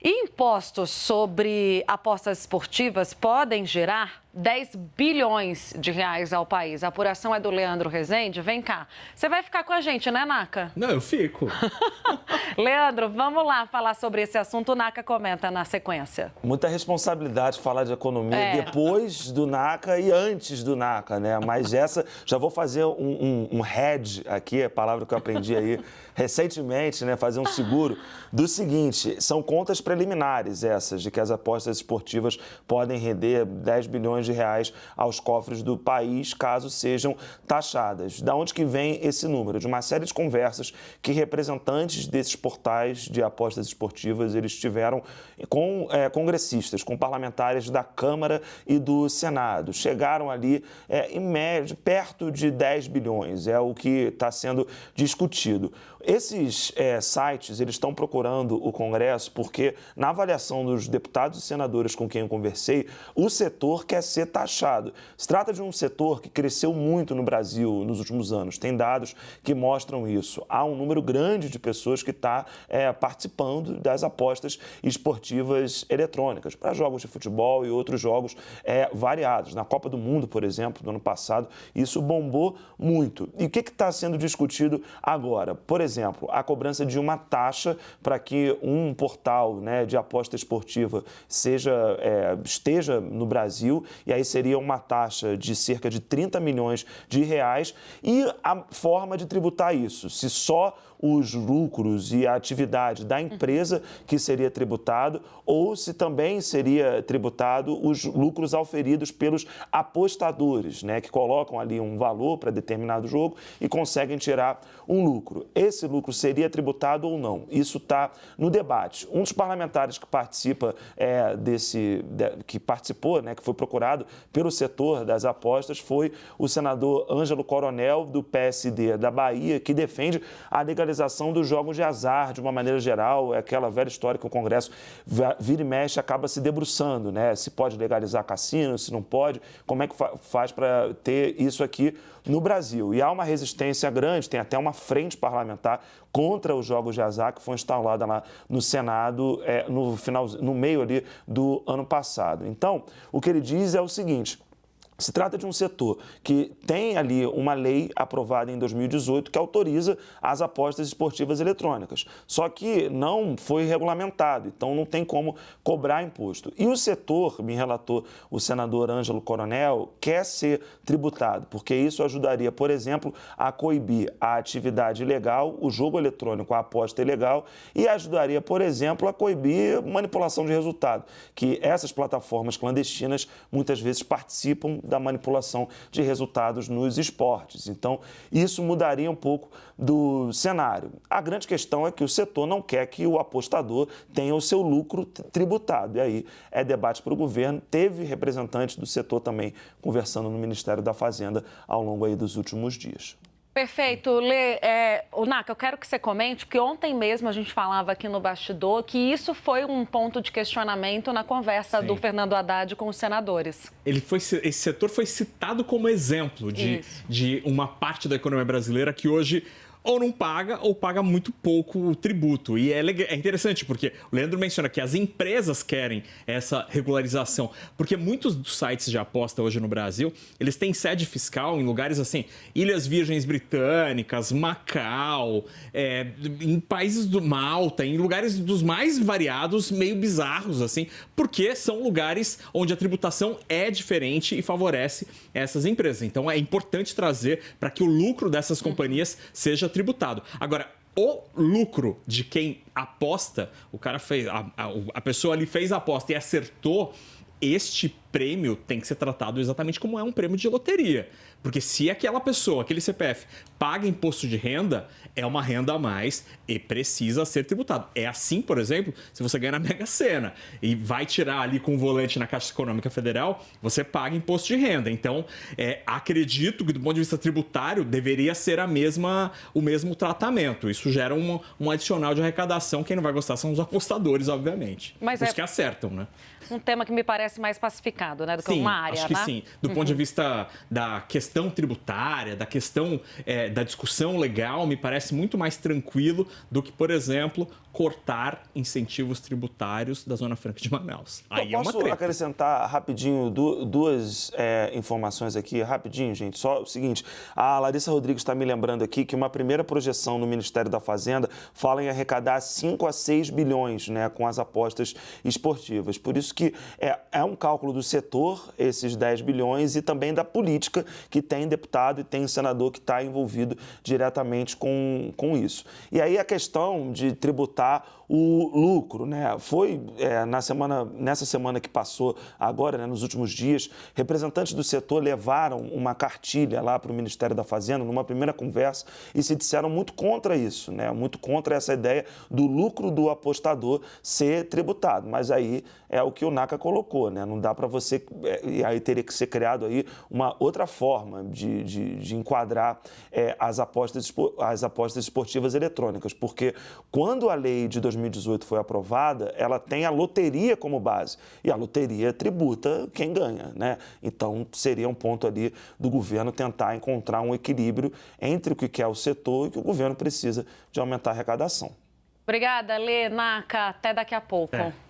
E impostos sobre apostas esportivas podem gerar 10 bilhões de reais ao país. A apuração é do Leandro Rezende. Vem cá. Você vai ficar com a gente, né, Naka? Não, eu fico. Leandro, vamos lá falar sobre esse assunto. O Naka comenta na sequência. Muita responsabilidade falar de economia depois do Naka e antes do Naka, né? Mas já vou fazer um hedge aqui, a palavra que eu aprendi aí recentemente, né? Fazer um seguro do seguinte, são contas preliminares essas, de que as apostas esportivas podem render 10 bilhões de reais aos cofres do país, caso sejam taxadas. Da onde que vem esse número? De uma série de conversas que representantes desses portais de apostas esportivas, eles tiveram com congressistas, com parlamentares da Câmara e do Senado. Chegaram ali, em média, perto de 10 bilhões, é o que está sendo discutido. Esses sites, eles estão procurando o Congresso porque, na avaliação dos deputados e senadores com quem eu conversei, o setor quer ser taxado. Se trata de um setor que cresceu muito no Brasil nos últimos anos. Tem dados que mostram isso. Há um número grande de pessoas que está participando das apostas esportivas eletrônicas para jogos de futebol e outros jogos variados. Na Copa do Mundo, por exemplo, do ano passado, isso bombou muito. E o que está sendo discutido agora? Por exemplo, a cobrança de uma taxa para que um portal, né, de aposta esportiva esteja no Brasil, e aí seria uma taxa de cerca de 30 milhões de reais, e a forma de tributar isso, se só os lucros e a atividade da empresa que seria tributado, ou se também seria tributado os lucros auferidos pelos apostadores, né, que colocam ali um valor para determinado jogo e conseguem tirar um lucro. Esse lucro seria tributado ou não? Isso está no debate. Um dos parlamentares que participa que participou, né, que foi procurado pelo setor das apostas, foi o senador Ângelo Coronel, do PSD da Bahia, que defende a legalização dos jogos de azar, de uma maneira geral. É aquela velha história que o Congresso vira e mexe, acaba se debruçando, né? Se pode legalizar cassino, se não pode, como é que faz para ter isso aqui no Brasil. E há uma resistência grande, tem até uma frente parlamentar contra os jogos de azar que foi instalada lá no Senado no meio ali do ano passado. Então, o que ele diz é o seguinte: se trata de um setor que tem ali uma lei aprovada em 2018 que autoriza as apostas esportivas eletrônicas, só que não foi regulamentado, então não tem como cobrar imposto. E o setor, me relatou o senador Ângelo Coronel, quer ser tributado, porque isso ajudaria, por exemplo, a coibir a atividade ilegal, o jogo eletrônico, a aposta ilegal, e ajudaria, por exemplo, a coibir manipulação de resultado, que essas plataformas clandestinas muitas vezes participam da manipulação de resultados nos esportes. Então, isso mudaria um pouco do cenário. A grande questão é que o setor não quer que o apostador tenha o seu lucro tributado. E aí é debate para o governo. Teve representantes do setor também conversando no Ministério da Fazenda ao longo aí dos últimos dias. Perfeito. Lê, Naka, eu quero que você comente, porque ontem mesmo a gente falava aqui no bastidor que isso foi um ponto de questionamento na conversa do Fernando Haddad com os senadores. Esse setor foi citado como exemplo de uma parte da economia brasileira que hoje ou não paga ou paga muito pouco o tributo. E é interessante porque o Leandro menciona que as empresas querem essa regularização, porque muitos dos sites de aposta hoje no Brasil, eles têm sede fiscal em lugares assim, Ilhas Virgens Britânicas, Macau, em países do Malta, em lugares dos mais variados, meio bizarros, assim, porque são lugares onde a tributação é diferente e favorece essas empresas. Então é importante trazer para que o lucro dessas companhias seja tributado. Agora, o lucro de quem aposta, o cara fez, a pessoa ali fez a aposta e acertou, este prêmio tem que ser tratado exatamente como é um prêmio de loteria. Porque se aquela pessoa, aquele CPF, paga imposto de renda, é uma renda a mais e precisa ser tributado. É assim, por exemplo, se você ganha na Mega Sena e vai tirar ali com o volante na Caixa Econômica Federal, você paga imposto de renda. Então, acredito que do ponto de vista tributário deveria ser o mesmo tratamento. Isso gera um adicional de arrecadação. Quem não vai gostar são os apostadores, obviamente. Mas os que acertam, né? Um tema que me parece parece mais pacificado, né, do que Sim, uma área, acho que né? sim. Do ponto de vista da questão tributária, da questão da discussão legal, me parece muito mais tranquilo do que, por exemplo, cortar incentivos tributários da Zona Franca de Manaus. Aí é uma Posso treta. acrescentar rapidinho duas informações aqui, rapidinho, gente. Só o seguinte, a Larissa Rodrigues está me lembrando aqui que uma primeira projeção no Ministério da Fazenda fala em arrecadar 5 a 6 bilhões, né, com as apostas esportivas. Por isso que é um cálculo do setor, esses 10 bilhões, e também da política, que tem deputado e tem senador que está envolvido diretamente com isso. E aí a questão de tributar o lucro, né? Foi nessa semana que passou agora, né, nos últimos dias, representantes do setor levaram uma cartilha lá para o Ministério da Fazenda, numa primeira conversa, e se disseram muito contra isso, né? Muito contra essa ideia do lucro do apostador ser tributado. Mas aí é o que o NACA colocou, né? Não dá para você... E aí teria que ser criado aí uma outra forma de enquadrar as apostas esportivas eletrônicas, porque quando a lei de 2018 foi aprovada, ela tem a loteria como base, e a loteria tributa quem ganha, né? Então, seria um ponto ali do governo tentar encontrar um equilíbrio entre o que quer o setor e o que o governo precisa de aumentar a arrecadação. Obrigada, Lê, Naca. Até daqui a pouco.